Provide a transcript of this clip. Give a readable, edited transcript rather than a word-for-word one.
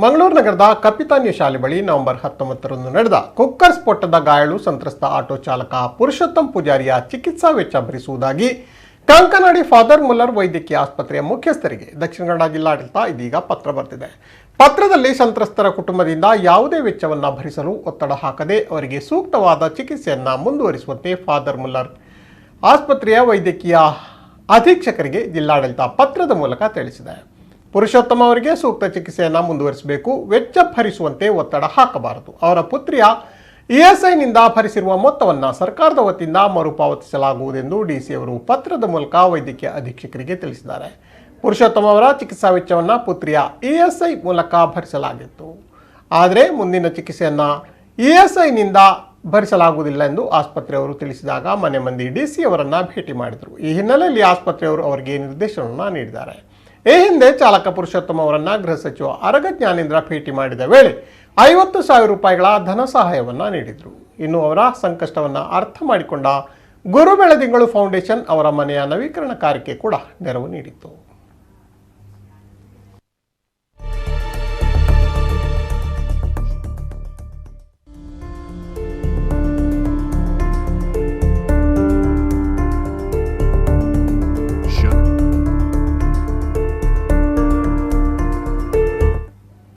ಮಂಗಳೂರು ನಗರದ ಕಪಿತಾನ್ಯ ಶಾಲೆ ಬಳಿ ನವೆಂಬರ್ 19ರಂದು ನಡೆದ ಕುಕ್ಕರ್ ಸ್ಫೋಟದ ಗಾಯಾಳು ಸಂತ್ರಸ್ತ ಆಟೋ ಚಾಲಕ ಪುರುಷೋತ್ತಮ್ ಪೂಜಾರಿಯ ಚಿಕಿತ್ಸಾ ವೆಚ್ಚ ಭರಿಸುವುದಾಗಿ ಕಂಕನಾಡಿ ಫಾದರ್ ಮುಲ್ಲರ್ ವೈದ್ಯಕೀಯ ಆಸ್ಪತ್ರೆಯ ಮುಖ್ಯಸ್ಥರಿಗೆ ದಕ್ಷಿಣ ಕನ್ನಡ ಜಿಲ್ಲಾಡಳಿತ ಇದೀಗ ಪತ್ರ ಬರೆದಿದೆ. ಪತ್ರದಲ್ಲಿ ಸಂತ್ರಸ್ತರ ಕುಟುಂಬದಿಂದ ಯಾವುದೇ ವೆಚ್ಚವನ್ನು ಭರಿಸಲು ಒತ್ತಡ ಹಾಕದೆ ಅವರಿಗೆ ಸೂಕ್ತವಾದ ಚಿಕಿತ್ಸೆಯನ್ನು ಮುಂದುವರಿಸುವಂತೆ ಫಾದರ್ ಮುಲ್ಲರ್ ಆಸ್ಪತ್ರೆಯ ವೈದ್ಯಕೀಯ ಅಧೀಕ್ಷಕರಿಗೆ ಜಿಲ್ಲಾಡಳಿತ ಪತ್ರದ ಮೂಲಕ ತಿಳಿಸಿದೆ. ಪುರುಷೋತ್ತಮ ಅವರಿಗೆ ಸೂಕ್ತ ಚಿಕಿತ್ಸೆಯನ್ನು ಮುಂದುವರಿಸಬೇಕು, ವೆಚ್ಚ ಭರಿಸುವಂತೆ ಒತ್ತಡ ಹಾಕಬಾರದು. ಅವರ ಪುತ್ರಿಯ ಇಎಸ್ಐನಿಂದ ಭರಿಸಿರುವ ಮೊತ್ತವನ್ನು ಸರ್ಕಾರದ ವತಿಯಿಂದ ಮರುಪಾವತಿಸಲಾಗುವುದೆಂದು ಡಿಸಿ ಅವರು ಪತ್ರದ ಮೂಲಕ ವೈದ್ಯಕೀಯ ಅಧೀಕ್ಷಕರಿಗೆ ತಿಳಿಸಿದ್ದಾರೆ. ಪುರುಷೋತ್ತಮ ಅವರ ಚಿಕಿತ್ಸಾ ವೆಚ್ಚವನ್ನು ಪುತ್ರಿಯ ಇಎಸ್ಐ ಮೂಲಕ ಭರಿಸಲಾಗಿತ್ತು. ಆದರೆ ಮುಂದಿನ ಚಿಕಿತ್ಸೆಯನ್ನು ಇಎಸ್ಐನಿಂದ ಭರಿಸಲಾಗುವುದಿಲ್ಲ ಎಂದು ಆಸ್ಪತ್ರೆಯವರು ತಿಳಿಸಿದಾಗ ಮನೆ ಮಂದಿ ಡಿಸಿ ಅವರನ್ನು ಭೇಟಿ ಮಾಡಿದರು. ಈ ಹಿನ್ನೆಲೆಯಲ್ಲಿ ಆಸ್ಪತ್ರೆಯವರು ಅವರಿಗೆ ನಿರ್ದೇಶನವನ್ನು ನೀಡಿದ್ದಾರೆ. ಈ ಹಿಂದೆ ಚಾಲಕ ಪುರುಷೋತ್ತಮ ಅವರನ್ನು ಗೃಹ ಸಚಿವ ಅರಗ ಜ್ಞಾನೇಂದ್ರ ಭೇಟಿ ಮಾಡಿದ ವೇಳೆ 50,000 ರೂಪಾಯಿಗಳ ಧನ ಸಹಾಯವನ್ನು ನೀಡಿದರು. ಇನ್ನು ಅವರ ಸಂಕಷ್ಟವನ್ನು ಅರ್ಥ ಮಾಡಿಕೊಂಡ ಗುರು ಬೆಳದಿಂಗಳು ಫೌಂಡೇಶನ್ ಅವರ ಮನೆಯ ನವೀಕರಣ ಕಾರ್ಯಕ್ಕೆ ಕೂಡ ನೆರವು ನೀಡಿತ್ತು.